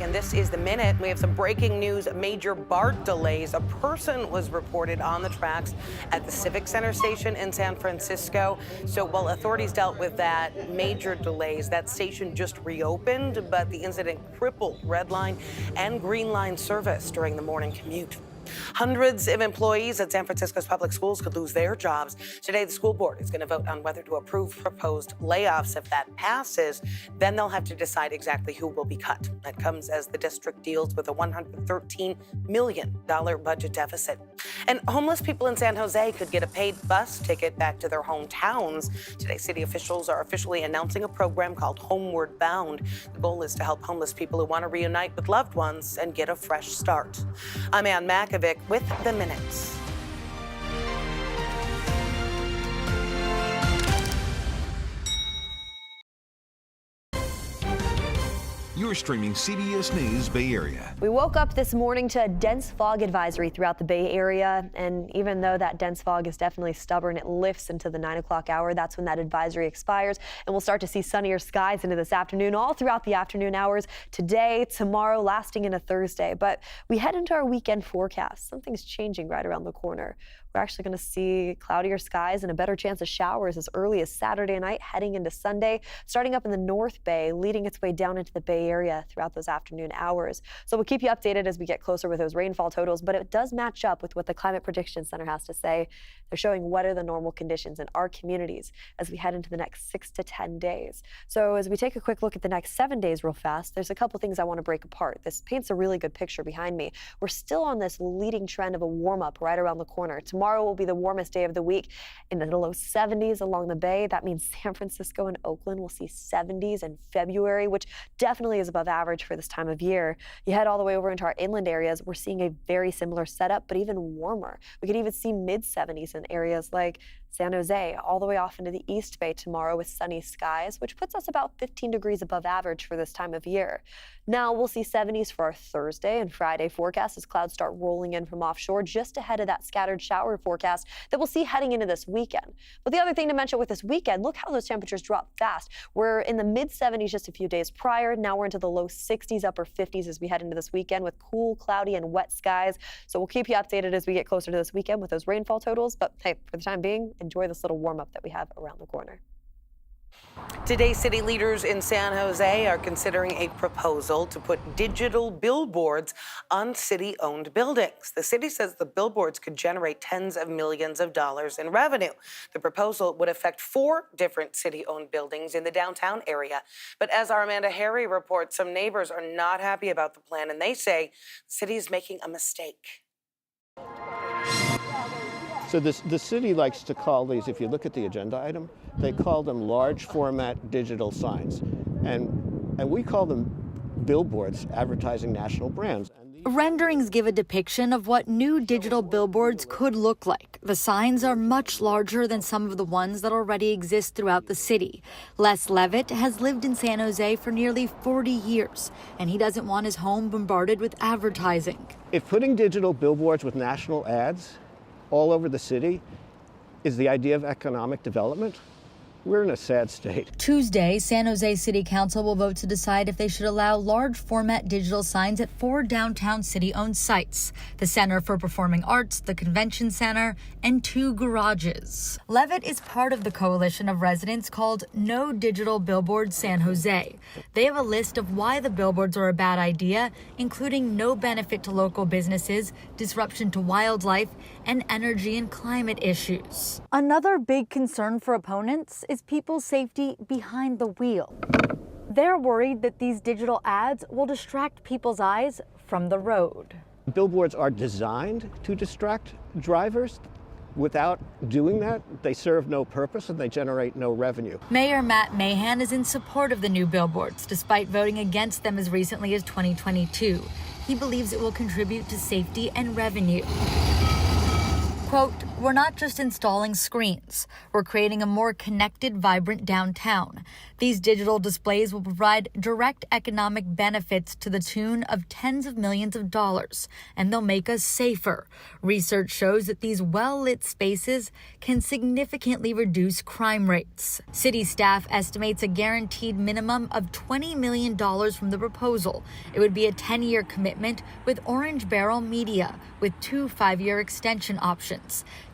and this is The Minute. We have some breaking news, major BART delays. A person was reported on the tracks at the Civic Center station in San Francisco. So while authorities dealt with that major delays, that station just reopened, but the incident crippled Red Line and Green Line service during the morning commute. Hundreds of employees at San Francisco's public schools could lose their jobs. Today, the school board is going to vote on whether to approve proposed layoffs. If that passes, then they'll have to decide exactly who will be cut. That comes as the district deals with a $113 million budget deficit. And homeless people in San Jose could get a paid bus ticket back to their hometowns. Today, city officials are officially announcing a program called Homeward Bound. The goal is to help homeless people who want to reunite with loved ones and get a fresh start. I'm Ann Mack with The Minutes. You're streaming CBS News Bay Area. We woke up this morning to a dense fog advisory throughout the Bay Area, and even though that dense fog is definitely stubborn, it lifts into the 9 o'clock hour. That's when that advisory expires, and we'll start to see sunnier skies into this afternoon, all throughout the afternoon hours, today, tomorrow, lasting into Thursday. But we head into our weekend forecast. Something's changing right around the corner. We're actually going to see cloudier skies and a better chance of showers as early as Saturday night, heading into Sunday, starting up in the North Bay, leading its way down into the Bay Area throughout those afternoon hours. So we'll keep you updated as we get closer with those rainfall totals, but it does match up with what the Climate Prediction Center has to say. They're showing what are the normal conditions in our communities as we head into the next 6 to 10 days. So as we take a quick look at the next 7 days real fast, there's a couple things I want to break apart. This paints a really good picture behind me. We're still on this leading trend of a warm up right around the corner. Tomorrow will be the warmest day of the week in the low 70s along the bay. That means San Francisco and Oakland will see 70s in February, which definitely is above average for this time of year. You head all the way over into our inland areas, we're seeing a very similar setup, but even warmer. We could even see mid 70s in areas like San Jose, all the way off into the East Bay tomorrow with sunny skies, which puts us about 15 degrees above average for this time of year. Now we'll see 70s for our Thursday and Friday forecast as clouds start rolling in from offshore just ahead of that scattered shower forecast that we'll see heading into this weekend. But the other thing to mention with this weekend, look how those temperatures drop fast. We're in the mid 70s just a few days prior. Now we're into the low 60s, upper 50s as we head into this weekend with cool, cloudy, and wet skies. So we'll keep you updated as we get closer to this weekend with those rainfall totals. But hey, for the time being, enjoy this little warm up that we have around the corner. Today, city leaders in San Jose are considering a proposal to put digital billboards on city-owned buildings. The city says the billboards could generate tens of millions of dollars in revenue. The proposal would affect 4 different city-owned buildings in the downtown area. But as our Amanda Harry reports, some neighbors are not happy about the plan, and they say the city is making a mistake. So the city likes to call these, if you look at the agenda item, they call them large format digital signs. And we call them billboards advertising national brands. Renderings give a depiction of what new digital billboards could look like. The signs are much larger than some of the ones that already exist throughout the city. Les Levitt has lived in San Jose for nearly 40 years, and he doesn't want his home bombarded with advertising. If putting digital billboards with national ads all over the city is the idea of economic development, we're in a sad state. Tuesday, San Jose City Council will vote to decide if they should allow large format digital signs at 4 downtown city-owned sites: the Center for Performing Arts, the Convention Center, and 2 garages. Levitt is part of the coalition of residents called No Digital Billboards San Jose. They have a list of why the billboards are a bad idea, including no benefit to local businesses, disruption to wildlife, and energy and climate issues. Another big concern for opponents is people's safety behind the wheel. They're worried that these digital ads will distract people's eyes from the road. Billboards are designed to distract drivers. Without doing that, they serve no purpose and they generate no revenue. Mayor Matt Mahan is in support of the new billboards, despite voting against them as recently as 2022. He believes it will contribute to safety and revenue. Quote, "We're not just installing screens. We're creating a more connected, vibrant downtown. These digital displays will provide direct economic benefits to the tune of tens of millions of dollars, and they'll make us safer. Research shows that these well-lit spaces can significantly reduce crime rates." City staff estimates a guaranteed minimum of $20 million from the proposal. It would be a 10-year commitment with Orange Barrel Media, with 2 5-year extension options.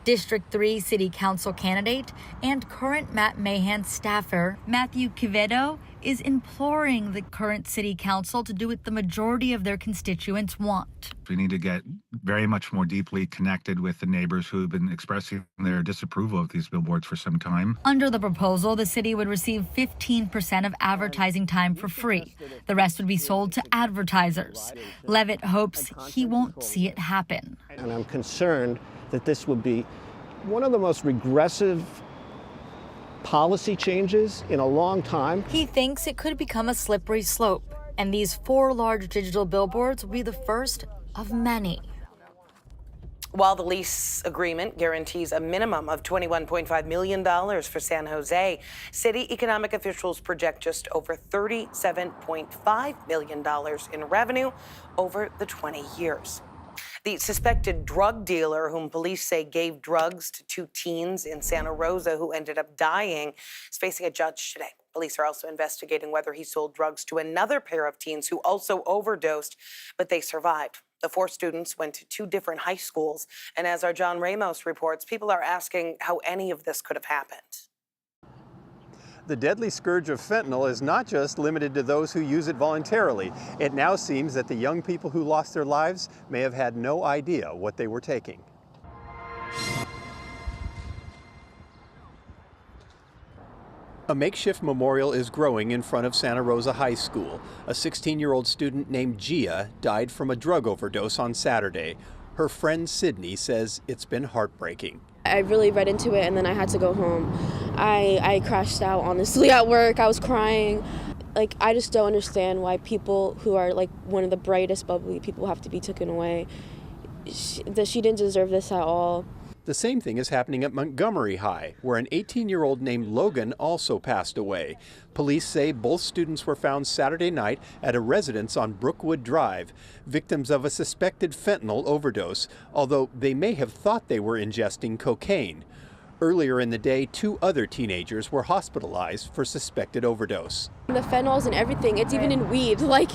District 3 City Council candidate and current Matt Mahan staffer Matthew Quevedo is imploring the current City Council to do what the majority of their constituents want. We need to get very much more deeply connected with the neighbors who have been expressing their disapproval of these billboards for some time. Under the proposal, the city would receive 15% of advertising time for free. The rest would be sold to advertisers. Levitt hopes he won't see it happen. And I'm concerned that this would be one of the most regressive policy changes in a long time. He thinks it could become a slippery slope, and these 4 large digital billboards will be the first of many. While the lease agreement guarantees a minimum of $21.5 million for San Jose, city economic officials project just over $37.5 million in revenue over the 20 years. The suspected drug dealer, whom police say gave drugs to 2 teens in Santa Rosa who ended up dying, is facing a judge today. Police are also investigating whether he sold drugs to another pair of teens who also overdosed, but they survived. The 4 students went to 2 different high schools, and as our John Ramos reports, people are asking how any of this could have happened. The deadly scourge of fentanyl is not just limited to those who use it voluntarily. It now seems that the young people who lost their lives may have had no idea what they were taking. A makeshift memorial is growing in front of Santa Rosa High School. A 16-year-old student named Gia died from a drug overdose on Saturday. Her friend Sydney says it's been heartbreaking. I really read into it and then I had to go home. I crashed out, honestly, at work. I was crying. Like, I just don't understand why people who are like one of the brightest, bubbly people have to be taken away. She didn't deserve this at all. The same thing is happening at Montgomery High, where an 18-year-old named Logan also passed away. Police say both students were found Saturday night at a residence on Brookwood Drive, victims of a suspected fentanyl overdose, although they may have thought they were ingesting cocaine. Earlier in the day, 2 other teenagers were hospitalized for suspected overdose. The phenols and everything, it's even in weed. Like,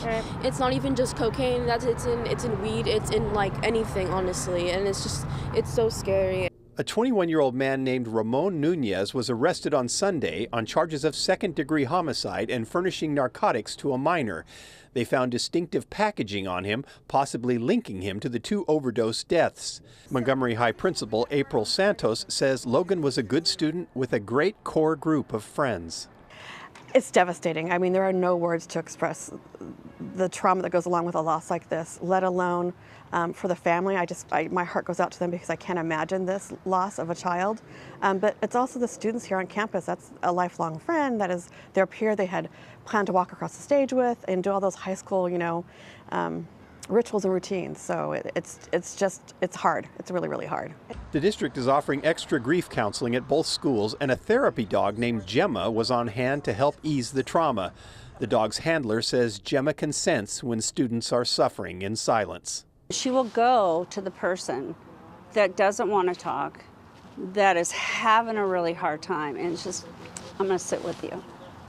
it's not even just cocaine, it's in weed, it's in like anything, honestly, and it's so scary. A 21-year-old man named Ramon Nunez was arrested on Sunday on charges of second-degree homicide and furnishing narcotics to a minor. They found distinctive packaging on him, possibly linking him to the 2 overdose deaths. Montgomery High principal April Santos says Logan was a good student with a great core group of friends. It's devastating. I mean, there are no words to express the trauma that goes along with a loss like this, let alone for the family. My heart goes out to them because I can't imagine this loss of a child. But it's also the students here on campus. That's a lifelong friend. That is their peer they had planned to walk across the stage with and do all those high school, rituals and routines. So it's hard. It's really, really hard. The district is offering extra grief counseling at both schools, and a therapy dog named Gemma was on hand to help ease the trauma. The dog's handler says Gemma can sense when students are suffering in silence. She will go to the person that doesn't want to talk, that is having a really hard time, and it's just, I'm going to sit with you.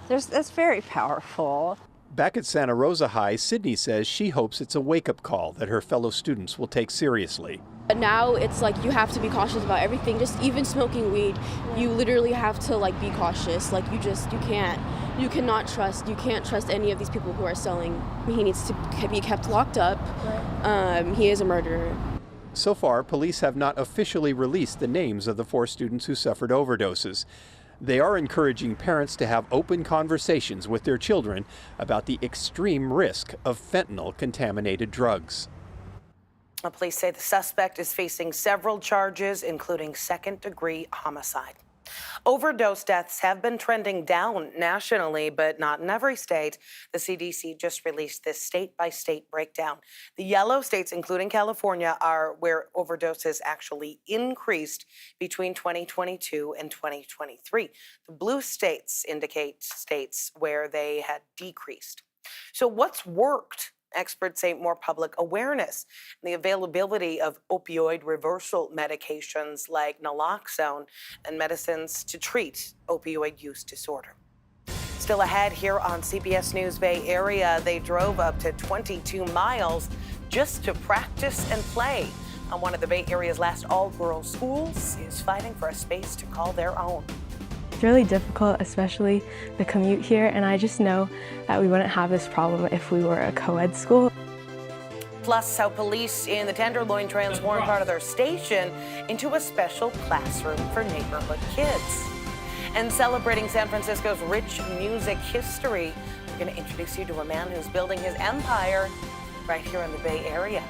That's very powerful. Back at Santa Rosa High, Sydney says she hopes it's a wake-up call that her fellow students will take seriously. But now it's like you have to be cautious about everything, just even smoking weed. You literally have to be cautious. Like you can't trust any of these people who are selling. He needs to be kept locked up. He is a murderer. So far, police have not officially released the names of the 4 students who suffered overdoses. They are encouraging parents to have open conversations with their children about the extreme risk of fentanyl-contaminated drugs. Police say the suspect is facing several charges, including second-degree homicide. Overdose deaths have been trending down nationally, but not in every state. The CDC just released this state-by-state breakdown. The yellow states, including California, are where overdoses actually increased between 2022 and 2023. The blue states indicate states where they had decreased. So what's worked? Experts say more public awareness and the availability of opioid reversal medications like naloxone and medicines to treat opioid use disorder. Still ahead here on CBS News Bay Area, they drove up to 22 miles just to practice and play. And one of the Bay Area's last all-girls schools is fighting for a space to call their own. It's really difficult, especially the commute here, and I just know that we wouldn't have this problem if we were a co-ed school. Plus, how police in the Tenderloin transformed part of their station into a special classroom for neighborhood kids. And celebrating San Francisco's rich music history, we're going to introduce you to a man who's building his empire right here in the Bay Area.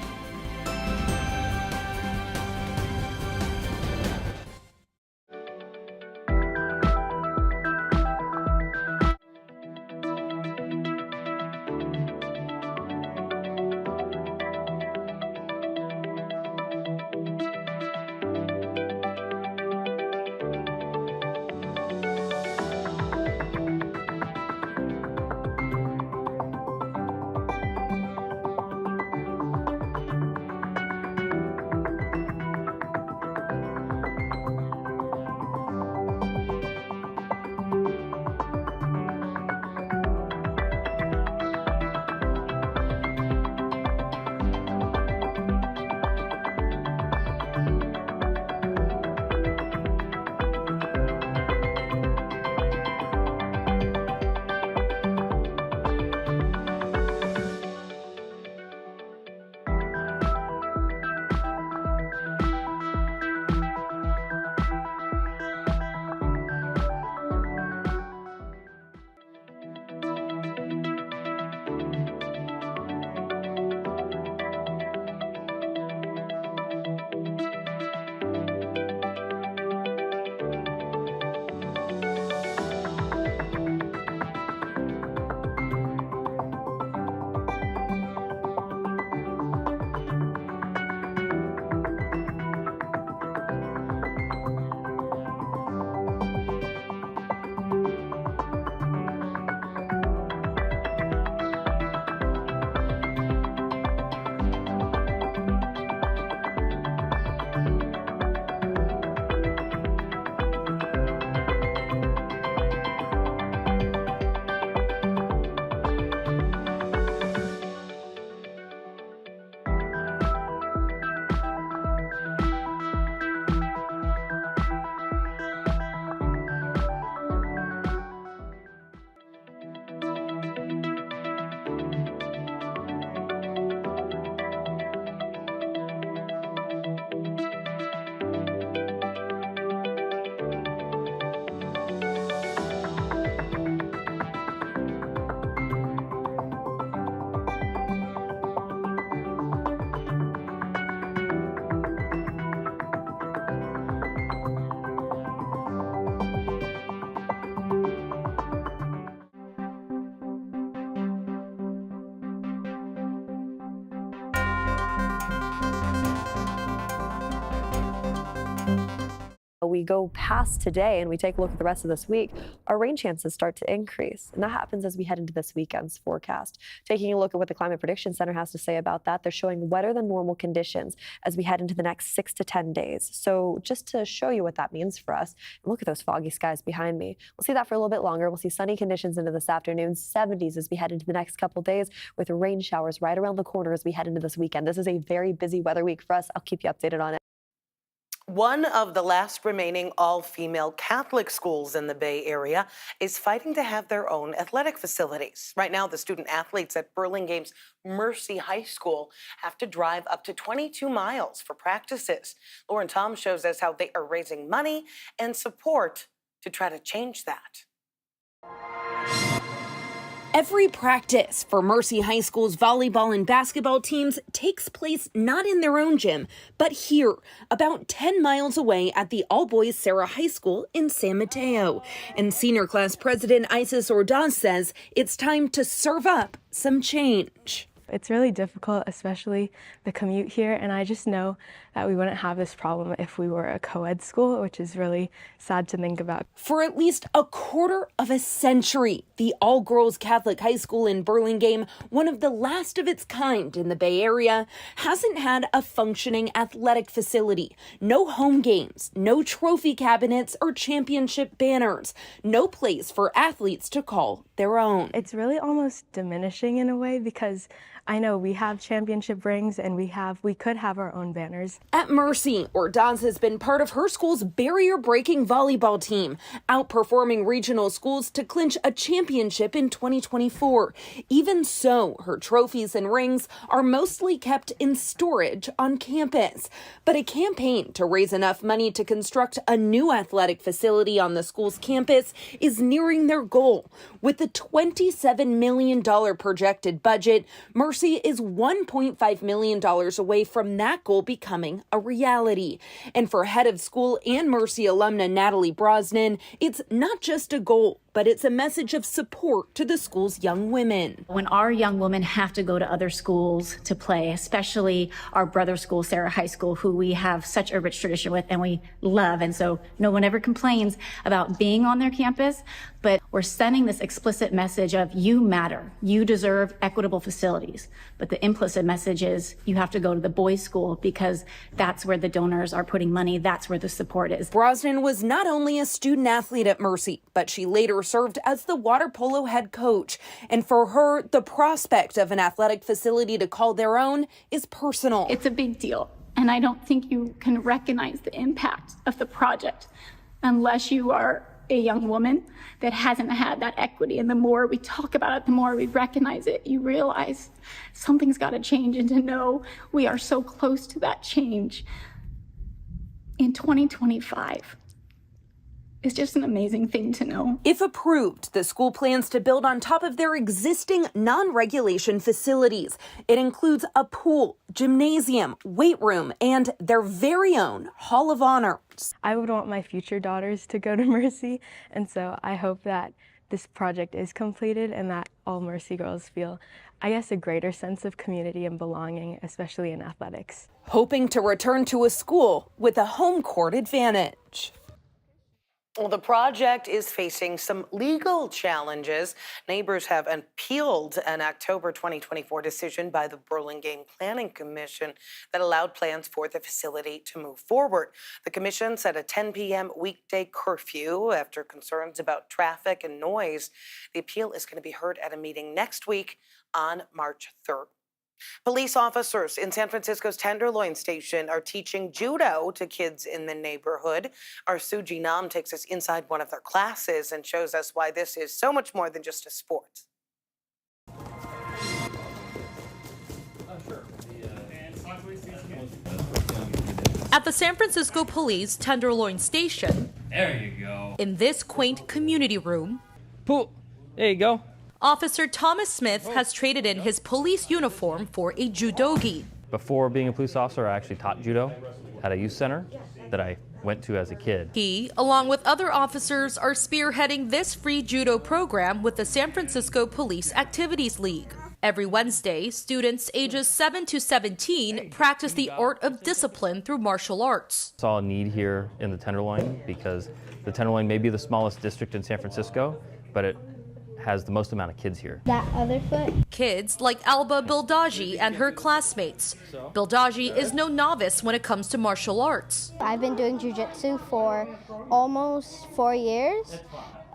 We go past today and we take a look at the rest of this week, our rain chances start to increase. And that happens as we head into this weekend's forecast. Taking a look at what the Climate Prediction Center has to say about that, they're showing wetter than normal conditions as we head into the next 6 to 10 days. So just to show you what that means for us, look at those foggy skies behind me. We'll see that for a little bit longer. We'll see sunny conditions into this afternoon, 70s as we head into the next couple days with rain showers right around the corner as we head into this weekend. This is a very busy weather week for us. I'll keep you updated on it. One of the last remaining all-female Catholic schools in the Bay Area is fighting to have their own athletic facilities. Right now, the student athletes at Burlingame's Mercy High School have to drive up to 22 miles for practices. Lauren Tom shows us how they are raising money and support to try to change that. Every practice for Mercy High School's volleyball and basketball teams takes place not in their own gym, but here, about 10 miles away at the all-boys Sarah High School in San Mateo. And senior class president Isis Ordaz says it's time to serve up some change. It's really difficult, especially the commute here, and I just know that we wouldn't have this problem if we were a co-ed school, which is really sad to think about. For at least a quarter of a century, the all-girls Catholic high school in Burlingame, one of the last of its kind in the Bay Area, hasn't had a functioning athletic facility. No home games, no trophy cabinets or championship banners, no place for athletes to call their own. It's really almost diminishing in a way because I know we have championship rings and we could have our own banners. At Mercy, Ordaz has been part of her school's barrier-breaking volleyball team, outperforming regional schools to clinch a championship in 2024. Even so, her trophies and rings are mostly kept in storage on campus. But a campaign to raise enough money to construct a new athletic facility on the school's campus is nearing their goal. With the $27 million projected budget, Mercy is $1.5 million away from that goal becoming a reality. And for head of school and Mercy alumna Natalie Brosnan, it's not just a goal, but it's a message of support to the school's young women. When our young women have to go to other schools to play, especially our brother school, Sarah High School, who we have such a rich tradition with and we love, and so no one ever complains about being on their campus, but we're sending this explicit message of you matter, you deserve equitable facilities. But the implicit message is you have to go to the boys' school because that's where the donors are putting money, that's where the support is. Brosnan was not only a student athlete at Mercy, but she later served as the water polo head coach. And for her, the prospect of an athletic facility to call their own is personal. It's a big deal, and I don't think you can recognize the impact of the project unless you are a young woman that hasn't had that equity. And the more we talk about it, the more we recognize it, you realize something's got to change, and to know we are so close to that change in 2025. It's just an amazing thing to know. If approved, the school plans to build on top of their existing non-regulation facilities. It includes a pool, gymnasium, weight room, and their very own Hall of Honor. I would want my future daughters to go to Mercy, and so I hope that this project is completed and that all Mercy girls feel, I guess, a greater sense of community and belonging, especially in athletics. Hoping to return to a school with a home court advantage. Well, the project is facing some legal challenges. Neighbors have appealed an October 2024 decision by the Burlingame Planning Commission that allowed plans for the facility to move forward. The commission set a 10 p.m. weekday curfew after concerns about traffic and noise. The appeal is going to be heard at a meeting next week on March 3rd. Police officers in San Francisco's Tenderloin Station are teaching judo to kids in the neighborhood. Our Suji Nam takes us inside one of their classes and shows us why this is so much more than just a sport. At the San Francisco Police Tenderloin Station, there you go. In this quaint community room, Pool. There you go. Officer Thomas Smith has traded in his police uniform for a judogi. Before being a police officer, I actually taught judo at a youth center that I went to as a kid. He, along with other officers, are spearheading this free judo program with the San Francisco Police Activities League. Every Wednesday, students ages 7 to 17 practice the art of discipline through martial arts. I saw a need here in the Tenderloin because the Tenderloin may be the smallest district in San Francisco, but it has the most amount of kids here. That other foot? Kids like Alba Bildaji and her classmates. Bildaji is no novice when it comes to martial arts. I've been doing jiu-jitsu for almost 4 years,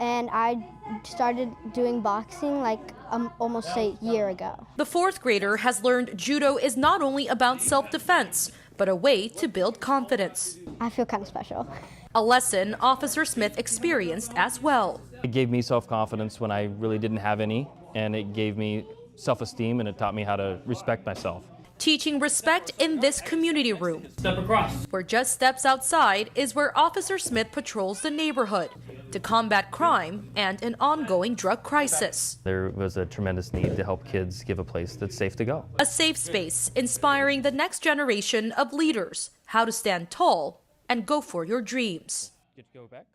and I started doing boxing like almost a year ago. The fourth grader has learned judo is not only about self-defense, but a way to build confidence. I feel kind of special. A lesson Officer Smith experienced as well. It gave me self-confidence when I really didn't have any, and it gave me self-esteem, and it taught me how to respect myself. Teaching respect in this community room. Step across. Where just steps outside is where Officer Smith patrols the neighborhood. to combat crime and an ongoing drug crisis. There was a tremendous need to help kids give a place that's safe to go. A safe space inspiring the next generation of leaders how to stand tall and go for your dreams. Go back.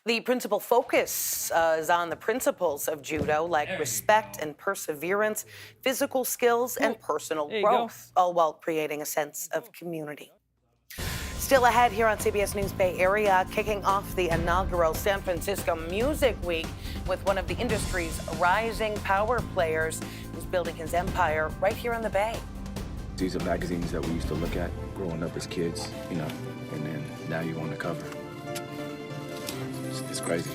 The principal focus is on the principles of judo, like respect and perseverance, physical skills, and personal growth, all while creating a sense of community. Still ahead here on CBS News Bay Area, kicking off the inaugural San Francisco Music Week with one of the industry's rising power players who's building his empire right here on the Bay. These are magazines that we used to look at growing up as kids, and then now you're on the cover. It's crazy.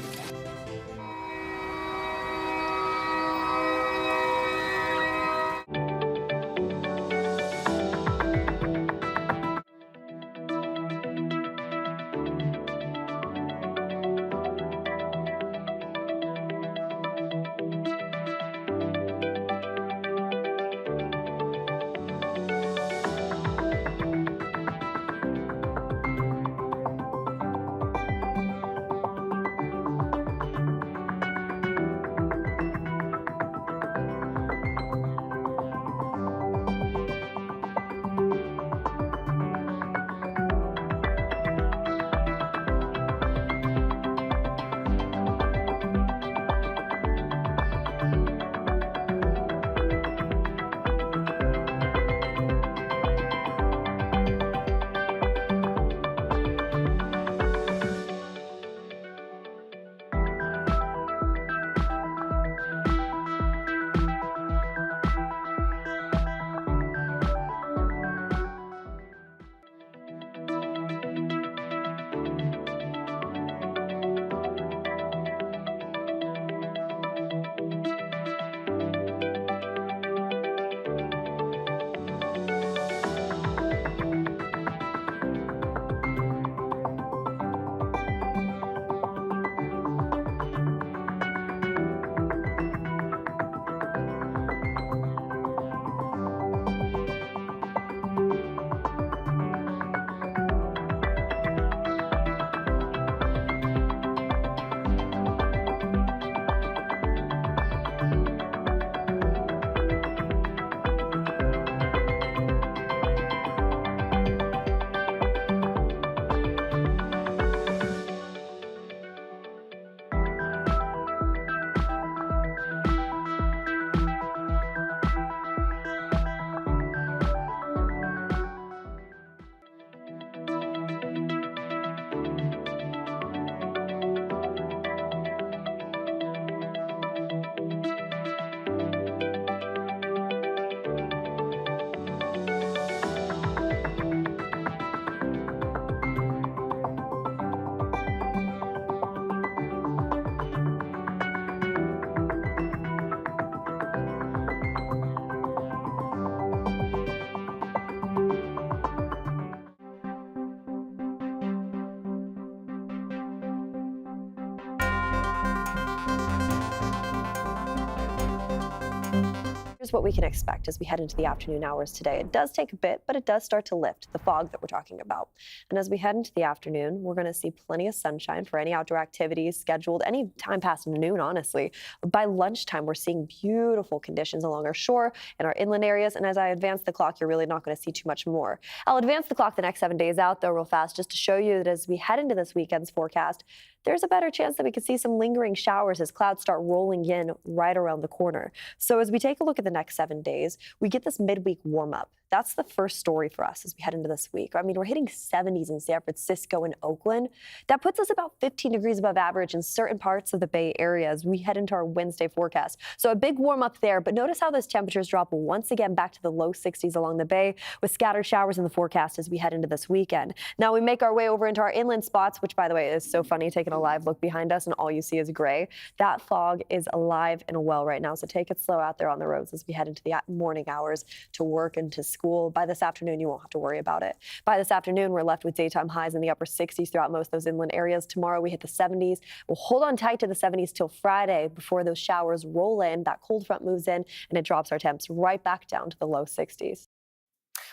Here's what we can expect as we head into the afternoon hours today. It does take a bit, but it does start to lift, the fog that we're talking about. And as we head into the afternoon, we're going to see plenty of sunshine for any outdoor activities scheduled any time past noon, honestly. By lunchtime, we're seeing beautiful conditions along our shore and our inland areas. And as I advance the clock, you're really not going to see too much more. I'll advance the clock the next 7 days out, though, real fast, just to show you that as we head into this weekend's forecast, there's a better chance that we could see some lingering showers as clouds start rolling in right around the corner. So as we take a look at the next 7 days, we get this midweek warm up. That's the first story for us as we head into this week. I mean, we're hitting 70s in San Francisco and Oakland. That puts us about 15 degrees above average in certain parts of the Bay Area as we head into our Wednesday forecast. So a big warm up there, but notice how those temperatures drop once again back to the low 60s along the Bay with scattered showers in the forecast as we head into this weekend. Now we make our way over into our inland spots, which by the way is so funny, taking a live look behind us and all you see is gray. That fog is alive and well right now, so take it slow out there on the roads as we head into the morning hours to work and to school. By this afternoon, you won't have to worry about it. By this afternoon, we're left with daytime highs in the upper 60s throughout most of those inland areas. Tomorrow, we hit the 70s. We'll hold on tight to the 70s till Friday before those showers roll in. That cold front moves in, and it drops our temps right back down to the low 60s.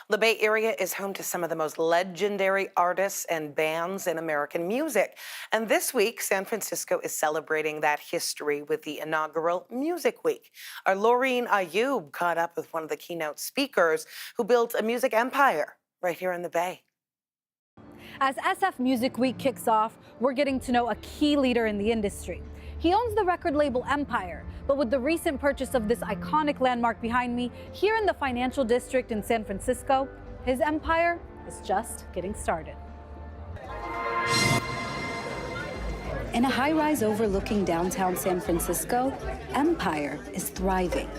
The Bay Area is home to some of the most legendary artists and bands in American music. And this week, San Francisco is celebrating that history with the inaugural Music Week. Our Laureen Ayub caught up with one of the keynote speakers who built a music empire right here in the Bay. As SF Music Week kicks off, we're getting to know a key leader in the industry. He owns the record label Empire, but with the recent purchase of this iconic landmark behind me, here in the financial district in San Francisco, his empire is just getting started. In a high-rise overlooking downtown San Francisco, Empire is thriving.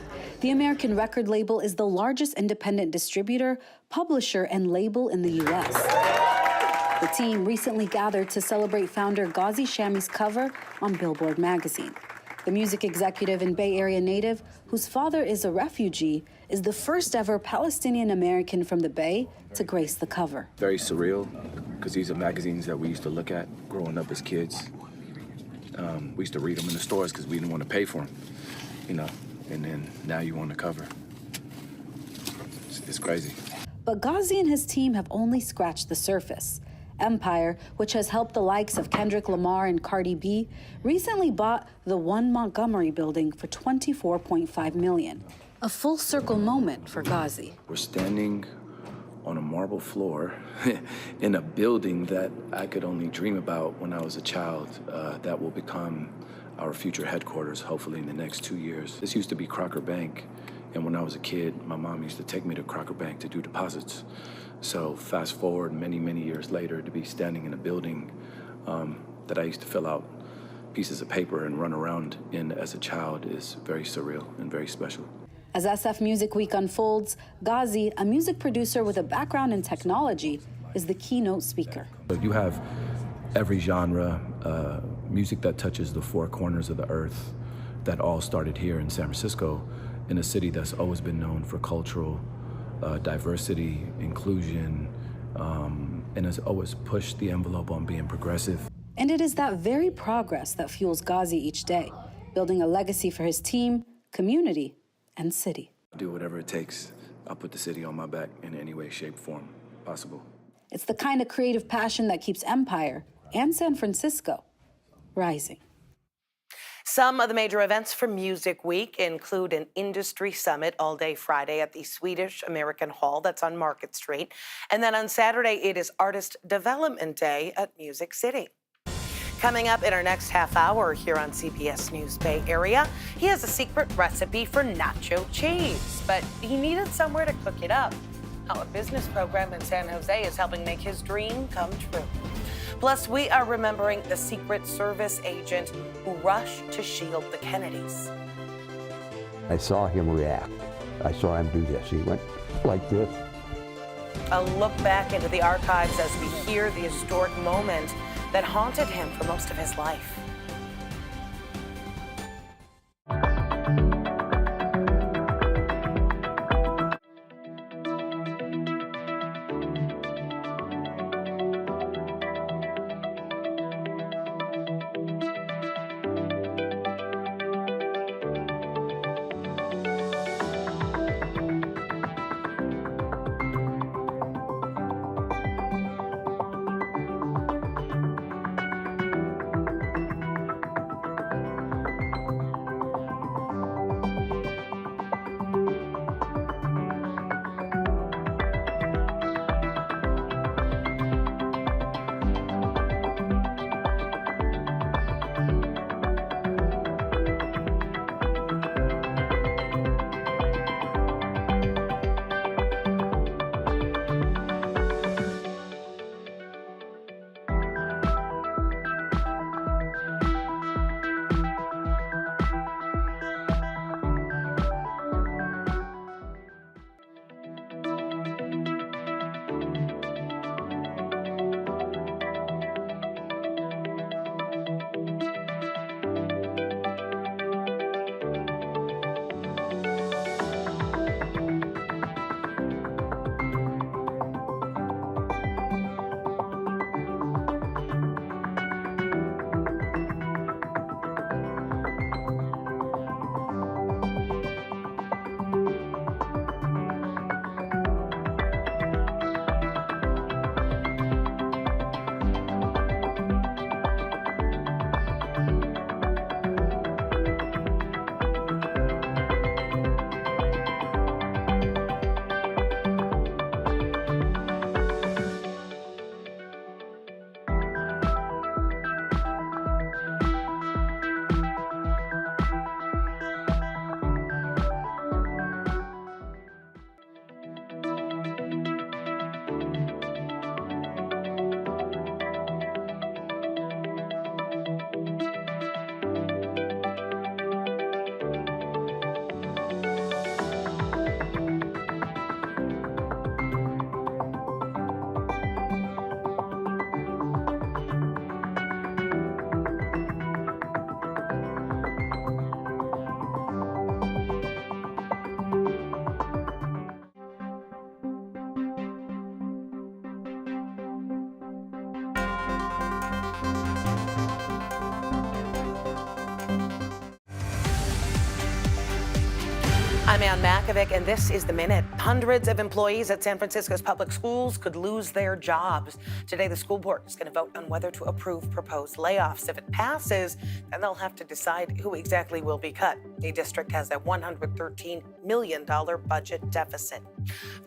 The American record label is the largest independent distributor, publisher, and label in the U.S. The team recently gathered to celebrate founder Ghazi Shami's cover on Billboard magazine. The music executive and Bay Area native, whose father is a refugee, is the first ever Palestinian American from the Bay to grace the cover. Very surreal, because these are magazines that we used to look at growing up as kids. We used to read them in the stores because we didn't want to pay for them, you know, and then now you on the cover. It's crazy. But Ghazi and his team have only scratched the surface. Empire, which has helped the likes of Kendrick Lamar and Cardi B, recently bought the One Montgomery building for $24.5 million. A full circle moment for Ghazi. We're standing on a marble floor in a building that I could only dream about when I was a child, that will become our future headquarters, hopefully in the next 2 years. This used to be Crocker Bank, and when I was a kid, my mom used to take me to Crocker Bank to do deposits. So fast forward many, many years later to be standing in a building that I used to fill out pieces of paper and run around in as a child is very surreal and very special. As SF Music Week unfolds, Ghazi, a music producer with a background in technology, is the keynote speaker. You have every genre, music that touches the four corners of the earth, that all started here in San Francisco, in a city that's always been known for cultural diversity, inclusion, and has always pushed the envelope on being progressive. And it is that very progress that fuels Ghazi each day, building a legacy for his team, community, and city. Do whatever it takes. I'll put the city on my back in any way, shape, form possible. It's the kind of creative passion that keeps Empire and San Francisco rising. Some of the major events for Music Week include an industry summit all day Friday at the Swedish American Hall that's on Market Street. And then on Saturday, it is Artist Development Day at Music City. Coming up in our next half hour here on CBS News Bay Area, he has a secret recipe for nacho cheese, but he needed somewhere to cook it up. How a business program in San Jose is helping make his dream come true. Plus, we are remembering the Secret Service agent who rushed to shield the Kennedys. I saw him react. I saw him do this. He went like this. A look back into the archives as we hear the historic moment that haunted him for most of his life. I'm Ann Makovic, and this is The Minute. Hundreds of employees at San Francisco's public schools could lose their jobs. Today, the school board is going to vote on whether to approve proposed layoffs. If it passes, then they'll have to decide who exactly will be cut. The district has a $113 million budget deficit.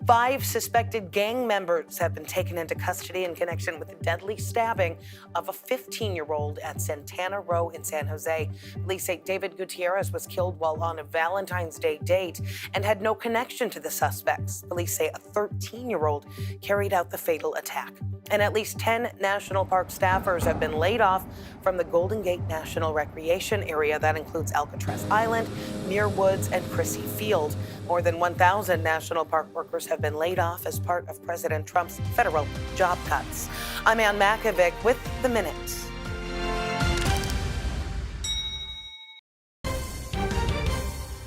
5 suspected gang members have been taken into custody in connection with the deadly stabbing of a 15-year-old at Santana Row in San Jose. Police say David Gutierrez was killed while on a Valentine's Day date and had no connection to the suspects. Police say a 13-year-old carried out the fatal attack. And at least 10 national park staffers have been laid off from the Golden Gate National Recreation Area. That includes Alcatraz Island, Muir Woods, and Crissy Field. More than 1,000 national park workers have been laid off as part of President Trump's federal job cuts. I'm Ann Makovic with The Minute.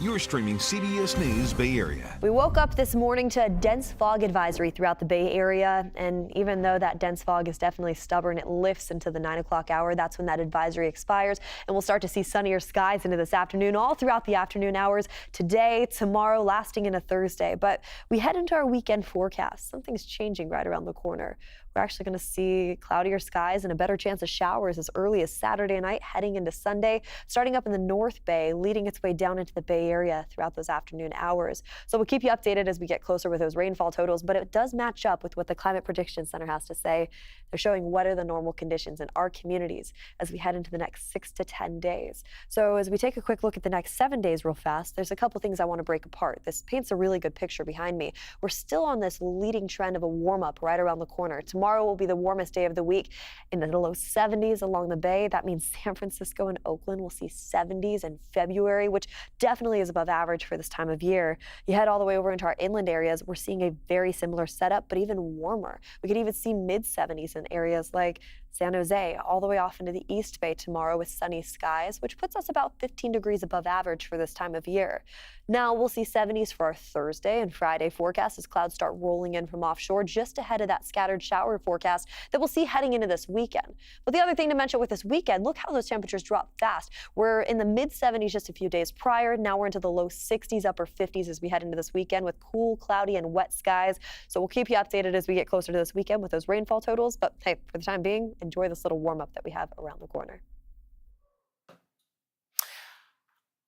You're streaming CBS News Bay Area. We woke up this morning to a dense fog advisory throughout the Bay Area, and even though that dense fog is definitely stubborn, it lifts into the 9 o'clock hour. That's when that advisory expires, and we'll start to see sunnier skies into this afternoon, all throughout the afternoon hours, today, tomorrow, lasting into Thursday. But we head into our weekend forecast. Something's changing right around the corner. We're actually going to see cloudier skies and a better chance of showers as early as Saturday night, heading into Sunday, starting up in the North Bay, leading its way down into the Bay Area throughout those afternoon hours. So we'll keep you updated as we get closer with those rainfall totals, but it does match up with what the Climate Prediction Center has to say. They're showing what are the normal conditions in our communities as we head into the next 6 to 10 days. So as we take a quick look at the next 7 days real fast, there's a couple things I want to break apart. This paints a really good picture behind me. We're still on this leading trend of a warm up right around the corner. Tomorrow will be the warmest day of the week in the low 70s along the bay. That means San Francisco and Oakland will see 70s in February, which definitely is above average for this time of year. You head all the way over into our inland areas, we're seeing a very similar setup, but even warmer. We could even see mid 70s in areas like San Jose, all the way off into the East Bay tomorrow with sunny skies, which puts us about 15 degrees above average for this time of year. Now we'll see 70s for our Thursday and Friday forecast as clouds start rolling in from offshore just ahead of that scattered shower forecast that we'll see heading into this weekend. But the other thing to mention with this weekend, look how those temperatures drop fast. We're in the mid 70s just a few days prior. Now we're into the low 60s, upper 50s as we head into this weekend with cool, cloudy, and wet skies. So we'll keep you updated as we get closer to this weekend with those rainfall totals. But hey, for the time being, enjoy this little warm up that we have around the corner.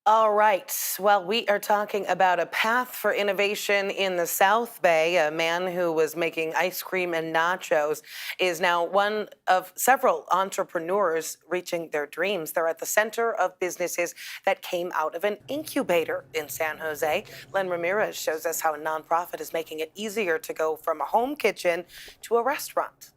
All right. Well, we are talking about a path for innovation in the South Bay. A man who was making ice cream and nachos is now one of several entrepreneurs reaching their dreams. They're at the center of businesses that came out of an incubator in San Jose. Len Ramirez shows us how a nonprofit is making it easier to go from a home kitchen to a restaurant.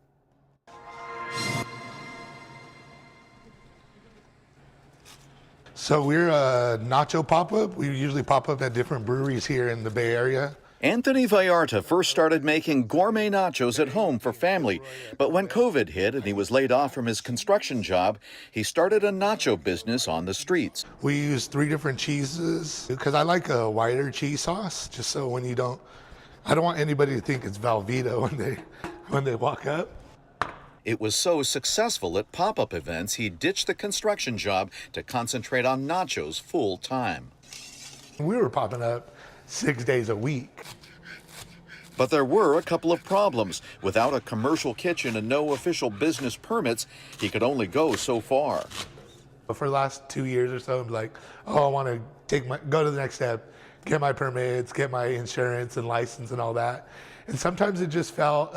So we're a nacho pop-up. We usually pop up at different breweries here in the Bay Area. Anthony Vallarta first started making gourmet nachos at home for family, but when COVID hit and he was laid off from his construction job, he started a nacho business on the streets. We use 3 different cheeses because I like a whiter cheese sauce, just so when you I don't want anybody to think it's Velveeta when they walk up. It was so successful at pop-up events, he ditched the construction job to concentrate on nachos full time. We were popping up 6 days a week. But there were a couple of problems. Without a commercial kitchen and no official business permits, he could only go so far. But for the last 2 years or so, I'm like, oh, I want to go to the next step, get my permits, get my insurance and license and all that. And sometimes it just felt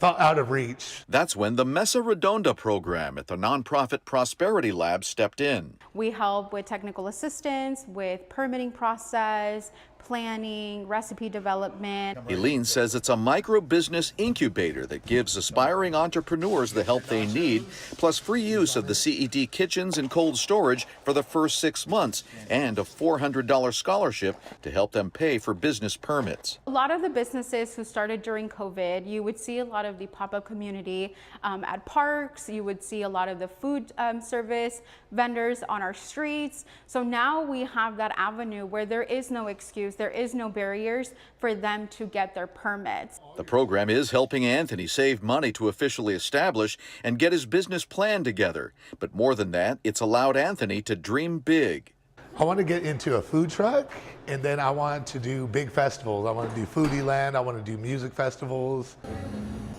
out of reach. That's when the Mesa Redonda program at the nonprofit Prosperity Lab stepped in. We help with technical assistance, with permitting process, planning, recipe development. Eileen says it's a micro-business incubator that gives aspiring entrepreneurs the help they need, plus free use of the CED kitchens and cold storage for the first 6 months, and a $400 scholarship to help them pay for business permits. A lot of the businesses who started during COVID, you would see a lot of the pop-up community at parks. You would see a lot of the food service vendors on our streets. So now we have that avenue where there is no excuse, there is no barriers for them to get their permits. The program is helping Anthony save money to officially establish and get his business plan together. But more than that, it's allowed Anthony to dream big. I want to get into a food truck, and then I want to do big festivals. I want to do Foodie Land, I want to do music festivals.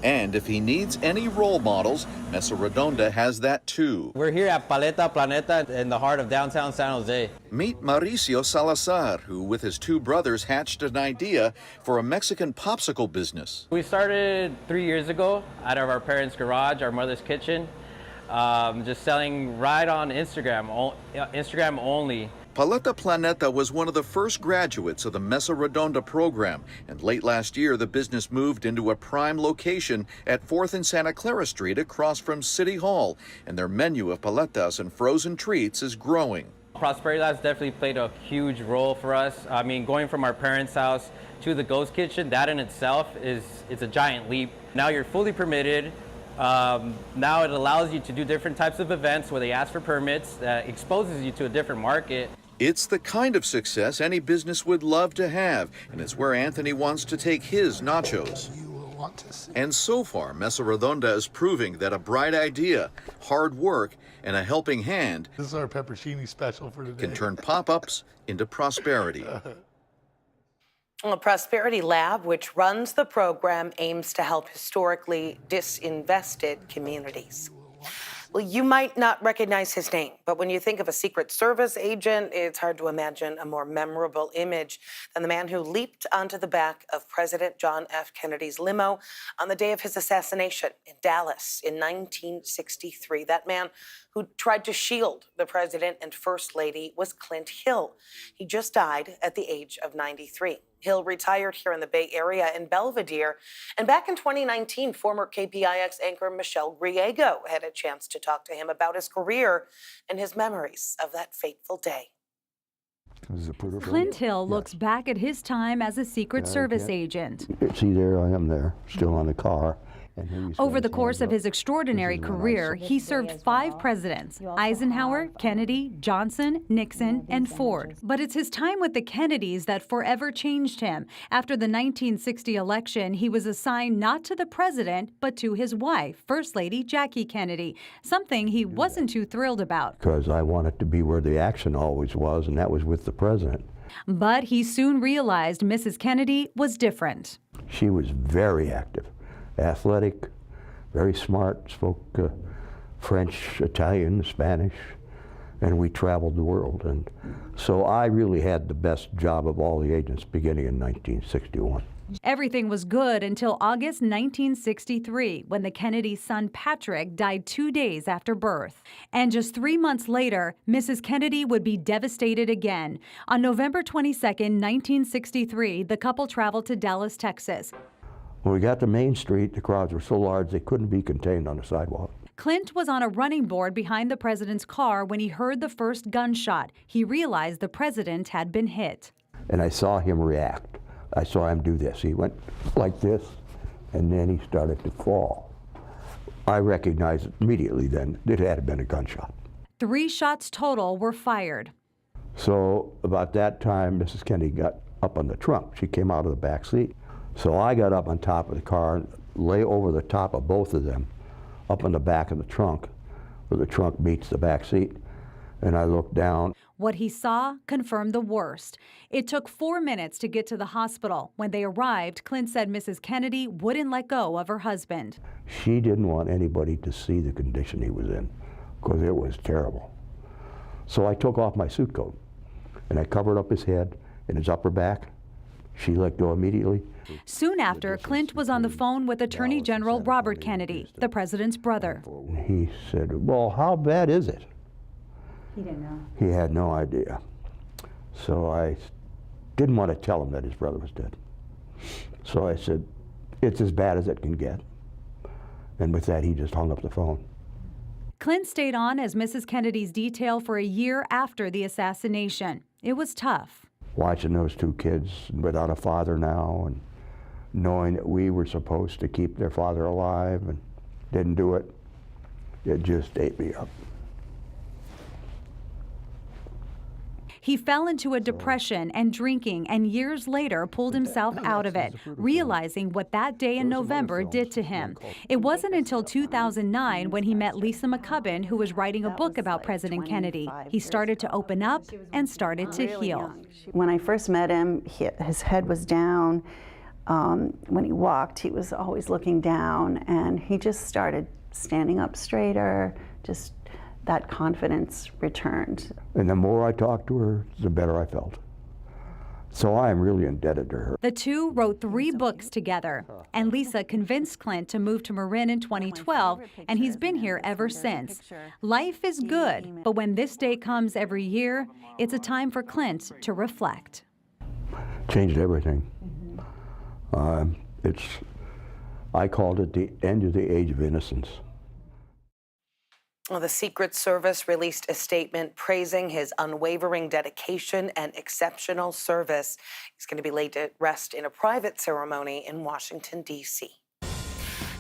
And if he needs any role models, Mesa Redonda has that too. We're here at Paleta Planeta in the heart of downtown San Jose. Meet Mauricio Salazar, who with his two brothers hatched an idea for a Mexican popsicle business. We started 3 years ago out of our parents' garage, our mother's kitchen, just selling right on Instagram only. Paleta Planeta was one of the first graduates of the Mesa Redonda program, and late last year the business moved into a prime location at 4th and Santa Clara Street across from City Hall, and their menu of paletas and frozen treats is growing. Prosperity Labs definitely played a huge role for us. I mean, going from our parents' house to the ghost kitchen, that in itself it's a giant leap. Now you're fully permitted. Now it allows you to do different types of events where they ask for permits, exposes you to a different market. It's the kind of success any business would love to have, and it's where Anthony wants to take his nachos. And so far, Mesa Redonda is proving that a bright idea, hard work, and a helping hand This is our pepperoni special for today. can turn pop-ups into prosperity. Well, Prosperity Lab, which runs the program, aims to help historically disinvested communities. Well, you might not recognize his name, but when you think of a Secret Service agent, it's hard to imagine a more memorable image than the man who leaped onto the back of President John F. Kennedy's limo on the day of his assassination in Dallas in 1963. That man who tried to shield the president and first lady was Clint Hill. He just died at the age of 93. Hill retired here in the Bay Area in Belvedere. And back in 2019, former KPIX anchor Michelle Griego had a chance to talk to him about his career and his memories of that fateful day. Clint Hill looks back at his time as a Secret Service agent. See, there I am there, still on the car. Over the course of his extraordinary career, he served 5 presidents: Eisenhower, Kennedy, Johnson, Nixon, and Ford. But it's his time with the Kennedys that forever changed him. After the 1960 election, he was assigned not to the president, but to his wife, First Lady Jackie Kennedy, something he wasn't too thrilled about. Because I wanted to be where the action always was, and that was with the president. But he soon realized Mrs. Kennedy was different. She was very active. Athletic, very smart, spoke French, Italian, Spanish, and we traveled the world. And so I really had the best job of all the agents beginning in 1961. Everything was good until August 1963, when the Kennedy's son Patrick died 2 days after birth. And just 3 months later, Mrs. Kennedy would be devastated again. On November 22nd, 1963, the couple traveled to Dallas, Texas. When we got to Main Street, the crowds were so large they couldn't be contained on the sidewalk. Clint was on a running board behind the president's car when he heard the first gunshot. He realized the president had been hit. And I saw him react. I saw him do this. He went like this, and then he started to fall. I recognized immediately then it had been a gunshot. 3 shots total were fired. So about that time, Mrs. Kennedy got up on the trunk. She came out of the back seat. So I got up on top of the car and lay over the top of both of them, up on the back of the trunk, where the trunk meets the back seat, and I looked down. What he saw confirmed the worst. It took 4 minutes to get to the hospital. When they arrived, Clint said Mrs. Kennedy wouldn't let go of her husband. She didn't want anybody to see the condition he was in, because it was terrible. So I took off my suit coat, and I covered up his head and his upper back. She let go immediately. Soon after, Clint was on the phone with Attorney General Robert Kennedy, the president's brother. He said, well, how bad is it? He didn't know. He had no idea. So I didn't want to tell him that his brother was dead. So I said, it's as bad as it can get. And with that, he just hung up the phone. Clint stayed on as Mrs. Kennedy's detail for a year after the assassination. It was tough. Watching those 2 kids without a father now, and knowing that we were supposed to keep their father alive and didn't do it, it just ate me up. He fell into a depression and drinking, and years later pulled himself out of it, realizing what that day in November did to him. It wasn't until 2009 when he met Lisa McCubbin, who was writing a book about President Kennedy. He started to open up and started to heal. When I first met him, his head was down. When he walked, he was always looking down, and he just started standing up straighter, just that confidence returned. And the more I talked to her, the better I felt. So I am really indebted to her. The two wrote 3 books together, and Lisa convinced Clint to move to Marin in 2012, and he's been here ever since. Life is good, but when this day comes every year, it's a time for Clint to reflect. Changed everything. I called it the end of the age of innocence. Well, the Secret Service released a statement praising his unwavering dedication and exceptional service. He's going to be laid to rest in a private ceremony in Washington, D.C.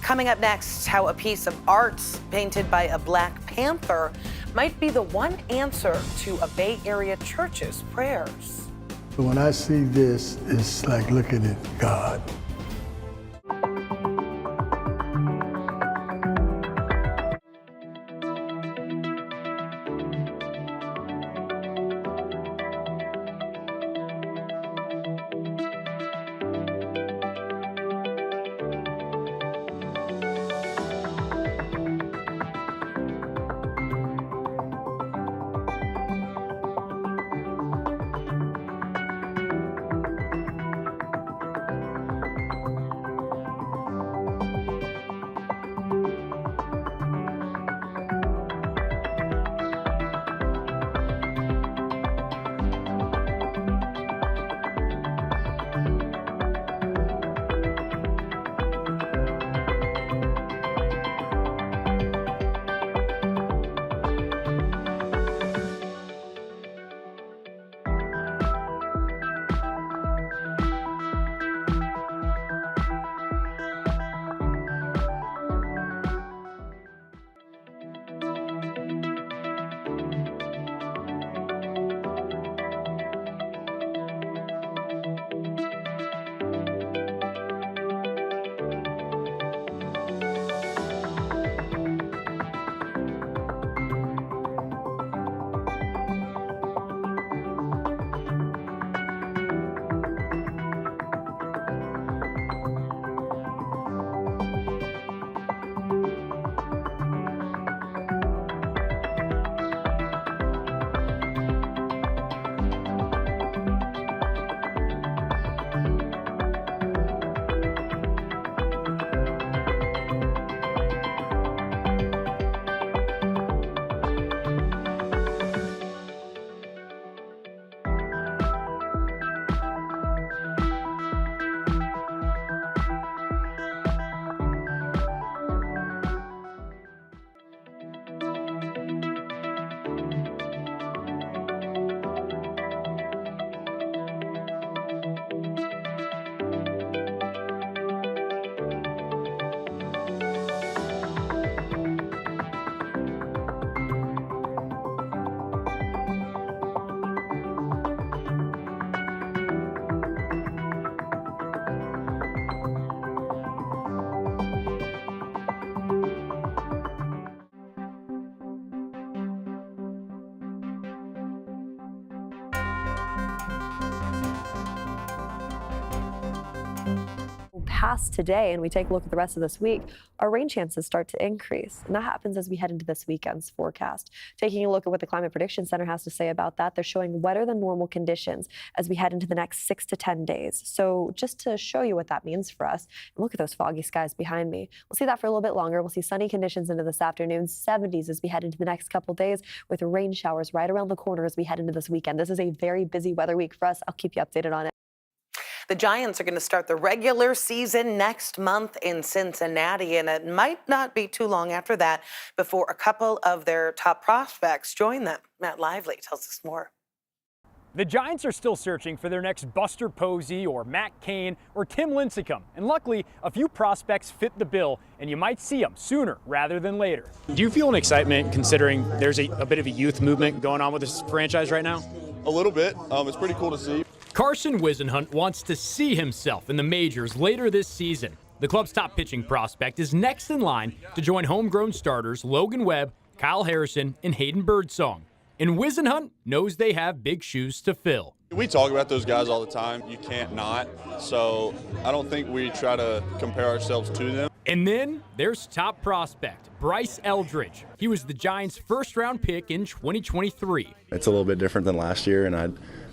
Coming up next, how a piece of art painted by a Black Panther might be the one answer to a Bay Area church's prayers. When I see this, it's like looking at God. Past today and we take a look at the rest of this week, our rain chances start to increase. And that happens as we head into this weekend's forecast. Taking a look at what the Climate Prediction Center has to say about that, they're showing wetter than normal conditions as we head into the next 6 to 10 days. So just to show you what that means for us, look at those foggy skies behind me. We'll see that for a little bit longer. We'll see sunny conditions into this afternoon, 70s as we head into the next couple days, with rain showers right around the corner as we head into this weekend. This is a very busy weather week for us. I'll keep you updated on it. The Giants are going to start the regular season next month in Cincinnati, and it might not be too long after that before a couple of their top prospects join them. Matt Lively tells us more. The Giants are still searching for their next Buster Posey or Matt Cain or Tim Lincecum, and luckily a few prospects fit the bill, and you might see them sooner rather than later. Do you feel an excitement considering there's a bit of a youth movement going on with this franchise right now? A little bit. It's pretty cool to see. Carson Whisenhunt wants to see himself in the majors later this season. The club's top pitching prospect is next in line to join homegrown starters Logan Webb, Kyle Harrison, and Hayden Birdsong. And Whisenhunt knows they have big shoes to fill. We talk about those guys all the time. You can't not. So I don't think we try to compare ourselves to them. And then there's top prospect Bryce Eldridge. He was the Giants' first-round pick in 2023. It's a little bit different than last year, and I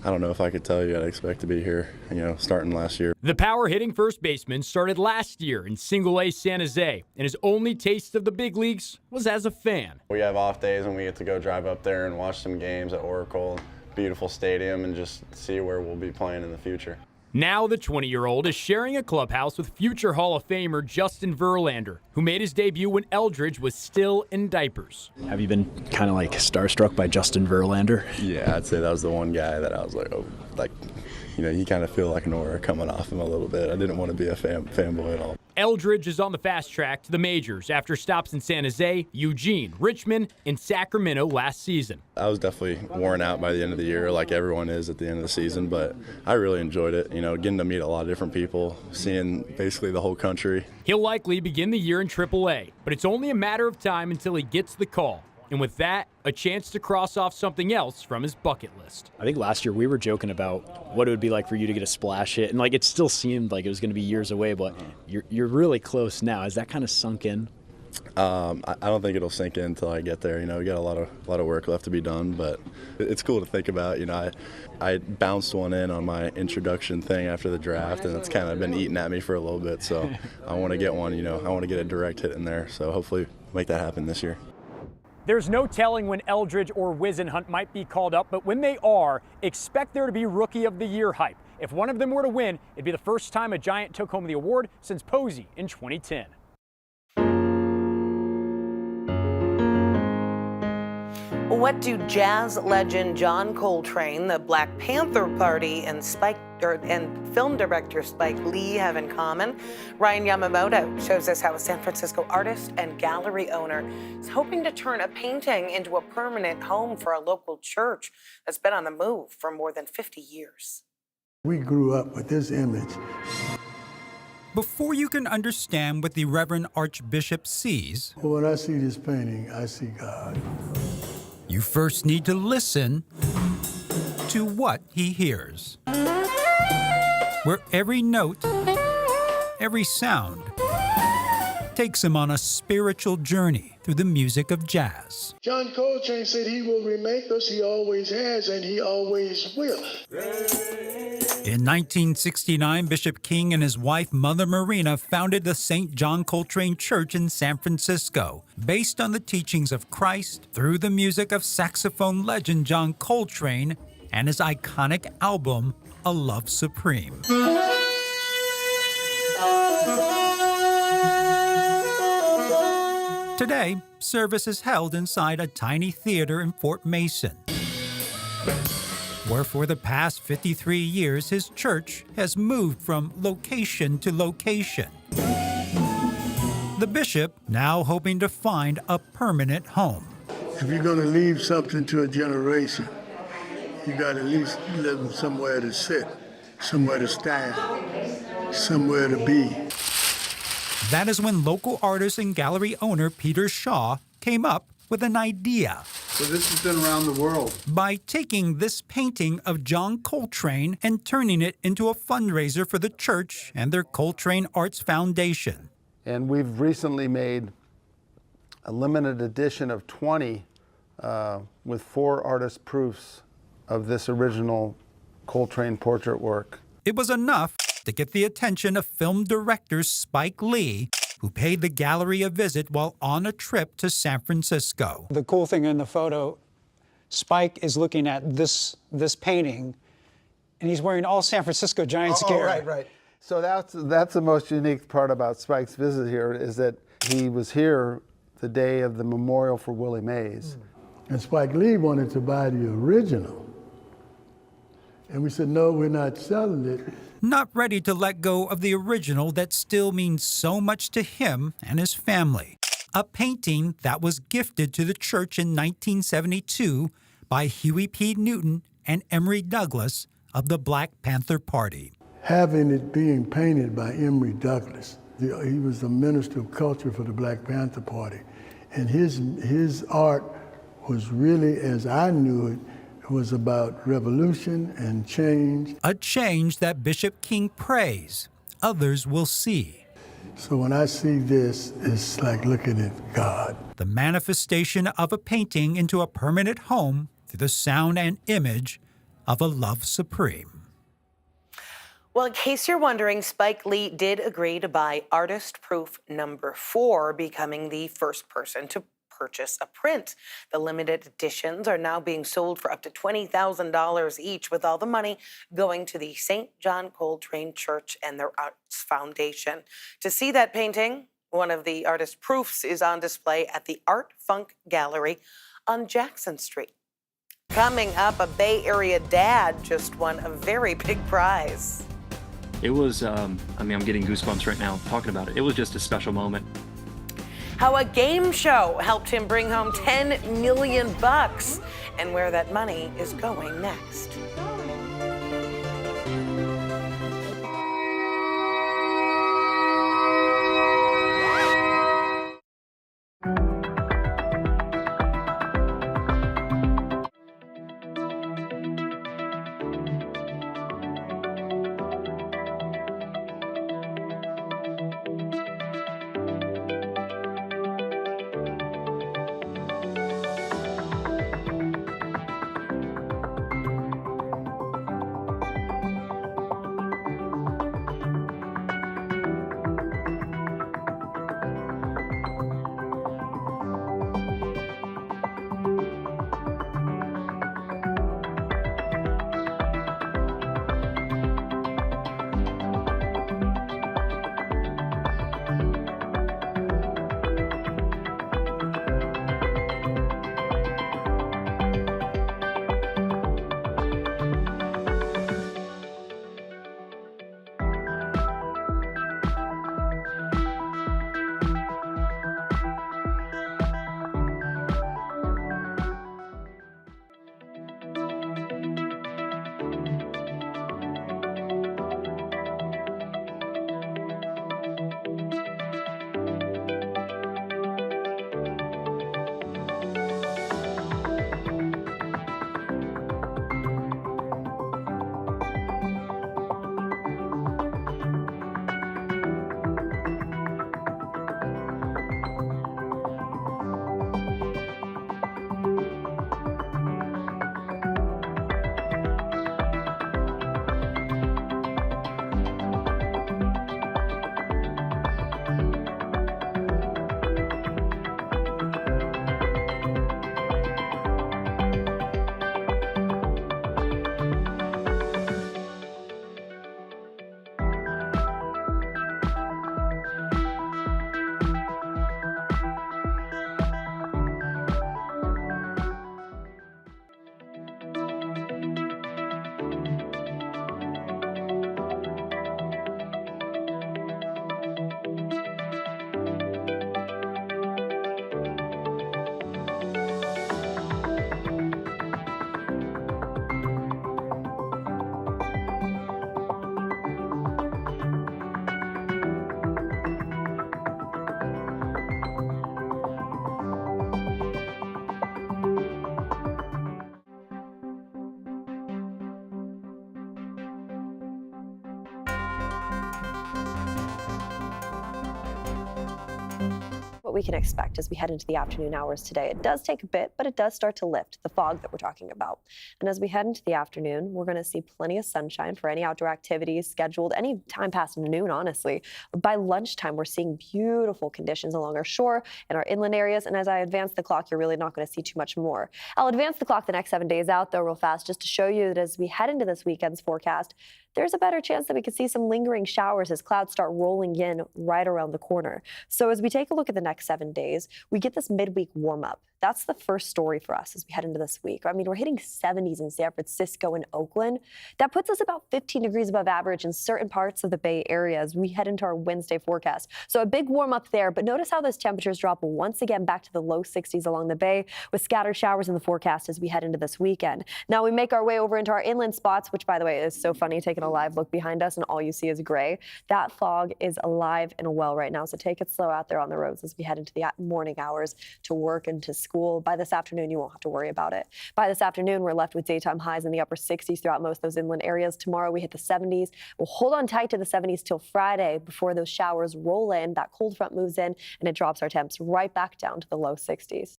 don't know if I could tell you I'd expect to be here, starting last year. The power-hitting first baseman started last year in Single-A San Jose, and his only taste of the big leagues was as a fan. We have off days and we get to go drive up there and watch some games at Oracle, beautiful stadium, and just see where we'll be playing in the future. Now the 20-year-old is sharing a clubhouse with future Hall of Famer Justin Verlander, who made his debut when Eldridge was still in diapers. Have you been kind of like starstruck by Justin Verlander? Yeah, I'd say that was the one guy that I was like, you kind of feel like an aura coming off him a little bit. I didn't want to be a fanboy at all. Eldridge is on the fast track to the majors after stops in San Jose, Eugene, Richmond, and Sacramento last season. I was definitely worn out by the end of the year, like everyone is at the end of the season, but I really enjoyed it. Getting to meet a lot of different people, seeing basically the whole country. He'll likely begin the year in AAA, but it's only a matter of time until he gets the call. And with that, a chance to cross off something else from his bucket list. I think last year we were joking about what it would be like for you to get a splash hit, and it still seemed like it was going to be years away, but you're really close now. Has that kind of sunk in? I don't think it'll sink in until I get there. We got a lot of work left to be done, but it's cool to think about. I bounced one in on my introduction thing after the draft, and it's kind of been eating at me for a little bit. So I want to get one. I want to get a direct hit in there. So hopefully make that happen this year. There's no telling when Eldridge or Whisenhunt might be called up, but when they are, expect there to be Rookie of the Year hype. If one of them were to win, it'd be the first time a Giant took home the award since Posey in 2010. What do jazz legend John Coltrane, the Black Panther Party, and film director Spike Lee have in common? Ryan Yamamoto shows us how a San Francisco artist and gallery owner is hoping to turn a painting into a permanent home for a local church that's been on the move for more than 50 years. We grew up with this image. Before you can understand what the Reverend Archbishop sees, when I see this painting, I see God. You first need to listen to what he hears. Where every note, every sound takes him on a spiritual journey through the music of jazz. John Coltrane said he will remake us. He always has, and he always will. In 1969, Bishop King and his wife, Mother Marina, founded the St. John Coltrane Church in San Francisco, based on the teachings of Christ through the music of saxophone legend John Coltrane and his iconic album, A Love Supreme. Today, service is held inside a tiny theater in Fort Mason, where for the past 53 years, his church has moved from location to location. The bishop now hoping to find a permanent home. If you're going to leave something to a generation, you got to at least let them somewhere to sit, somewhere to stand, somewhere to be. That is when local artist and gallery owner Peter Shaw came up with an idea. So this has been around the world. By taking this painting of John Coltrane and turning it into a fundraiser for the church and their Coltrane Arts Foundation. And we've recently made a limited edition of 20 with 4 artist proofs of this original Coltrane portrait work. It was enough to get the attention of film director Spike Lee, who paid the gallery a visit while on a trip to San Francisco. The cool thing in the photo, Spike is looking at this painting, and he's wearing all San Francisco Giants gear. Right. So that's the most unique part about Spike's visit here, is that he was here the day of the memorial for Willie Mays. And Spike Lee wanted to buy the original. And we said, no, we're not selling it. Not ready to let go of the original that still means so much to him and his family. A painting that was gifted to the church in 1972 by Huey P. Newton and Emory Douglas of the Black Panther Party. Having it being painted by Emory Douglas, he was the Minister of Culture for the Black Panther Party, and his art was really, as I knew it, was about revolution and change. A change that Bishop King prays others will see. So when I see this, it's like looking at God. The manifestation of a painting into a permanent home through the sound and image of a love supreme. Well, in case you're wondering, Spike Lee did agree to buy Artist Proof number 4, becoming the first person to purchase a print. The limited editions are now being sold for up to $20,000 each, with all the money going to the St. John Coltrane Church and their Arts Foundation. To see that painting, one of the artist proofs is on display at the Art Funk Gallery on Jackson Street. Coming up, a Bay Area dad just won a very big prize. It was, I'm getting goosebumps right now talking about it. It was just a special moment. How a game show helped him bring home $10 million and where that money is going next. What we can expect as we head into the afternoon hours today. It does take a bit, but it does start to lift, the fog that we're talking about. And as we head into the afternoon, we're going to see plenty of sunshine for any outdoor activities scheduled any time past noon, honestly. By lunchtime, we're seeing beautiful conditions along our shore and our inland areas. And as I advance the clock, you're really not going to see too much more. I'll advance the clock the next 7 days out, though, real fast, just to show you that as we head into this weekend's forecast, there's a better chance that we could see some lingering showers as clouds start rolling in right around the corner. So as we take a look at the next 7 days, we get this midweek warm up. That's the first story for us as we head into this week. I mean, we're hitting 70s in San Francisco and Oakland. That puts us about 15 degrees above average in certain parts of the Bay Area as we head into our Wednesday forecast. So a big warm up there, but notice how those temperatures drop once again back to the low 60s along the bay with scattered showers in the forecast as we head into this weekend. Now we make our way over into our inland spots, which, by the way, is so funny taking a live look behind us and all you see is gray. That fog is alive and well right now, so take it slow out there on the roads as we head into the morning hours to work and to school. By this afternoon, you won't have to worry about it. By this afternoon, we're left with daytime highs in the upper 60s throughout most of those inland areas. Tomorrow, we hit the 70s. We'll hold on tight to the 70s till Friday before those showers roll in. That cold front moves in, and it drops our temps right back down to the low 60s.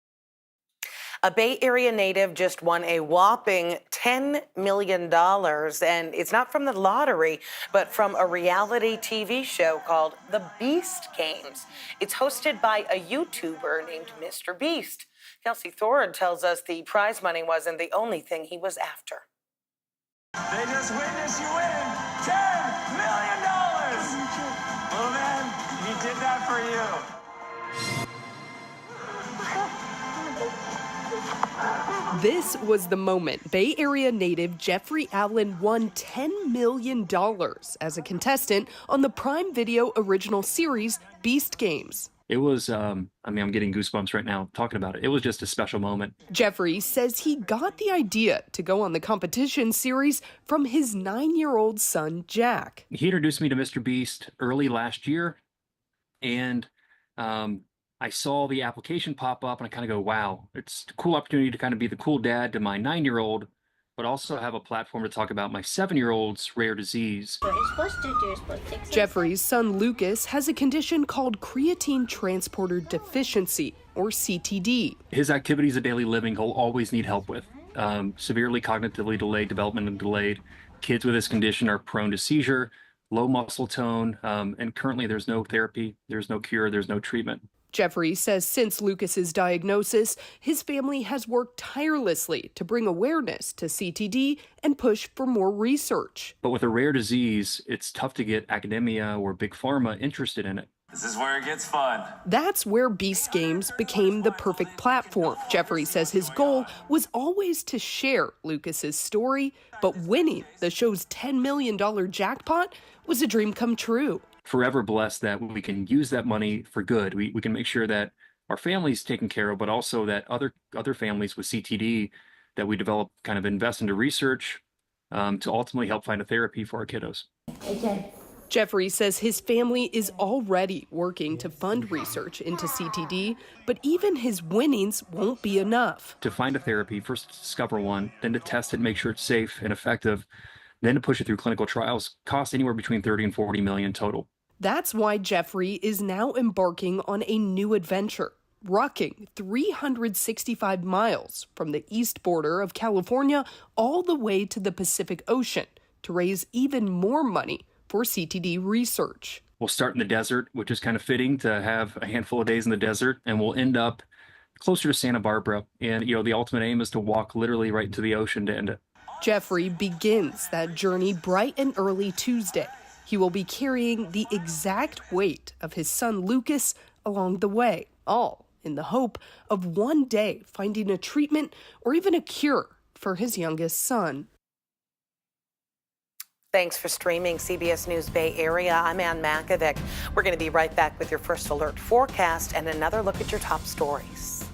A Bay Area native just won a whopping $10 million, and it's not from the lottery, but from a reality TV show called The Beast Games. It's hosted by a YouTuber named Mr. Beast. Kelsey Thorin tells us the prize money wasn't the only thing he was after. They just witnessed you win $10 million! Well, man, he did that for you. This was the moment Bay Area native Jeffrey Allen won $10 million as a contestant on the Prime Video original series Beast Games. It was, I'm getting goosebumps right now talking about it. It was just a special moment. Jeffrey says he got the idea to go on the competition series from his 9-year-old son, Jack. He introduced me to Mr. Beast early last year, and I saw the application pop up, and I kind of go, wow, it's a cool opportunity to kind of be the cool dad to my 9-year-old, but also have a platform to talk about my 7-year-old's rare disease. Jeffrey's son, Lucas, has a condition called creatine transporter deficiency, or CTD. His activities of daily living he'll always need help with. Severely cognitively delayed, developmentally delayed. Kids with this condition are prone to seizure, low muscle tone, and currently there's no therapy, there's no cure, there's no treatment. Jeffrey says since Lucas's diagnosis, his family has worked tirelessly to bring awareness to CTD and push for more research. But with a rare disease, it's tough to get academia or big pharma interested in it. This is where it gets fun. That's where Beast Games became the perfect platform. Jeffrey says his goal was always to share Lucas's story, but winning the show's $10 million jackpot was a dream come true. Forever blessed that we can use that money for good. We can make sure that our family's taken care of, but also that other families with CTD that we develop kind of invest into research to ultimately help find a therapy for our kiddos. Jeffrey says his family is already working to fund research into CTD, but even his winnings won't be enough. To find a therapy, first discover one, then to test it, make sure it's safe and effective, then to push it through clinical trials, costs anywhere between 30 and 40 million total. That's why Jeffrey is now embarking on a new adventure, rocking 365 miles from the east border of California all the way to the Pacific Ocean to raise even more money for CTD research. We'll start in the desert, which is kind of fitting to have a handful of days in the desert, and we'll end up closer to Santa Barbara. And, the ultimate aim is to walk literally right into the ocean to end it. Jeffrey begins that journey bright and early Tuesday. He will be carrying the exact weight of his son Lucas along the way, all in the hope of one day finding a treatment or even a cure for his youngest son. Thanks for streaming CBS News Bay Area. I'm Ann Makovic. We're going to be right back with your first alert forecast and another look at your top stories.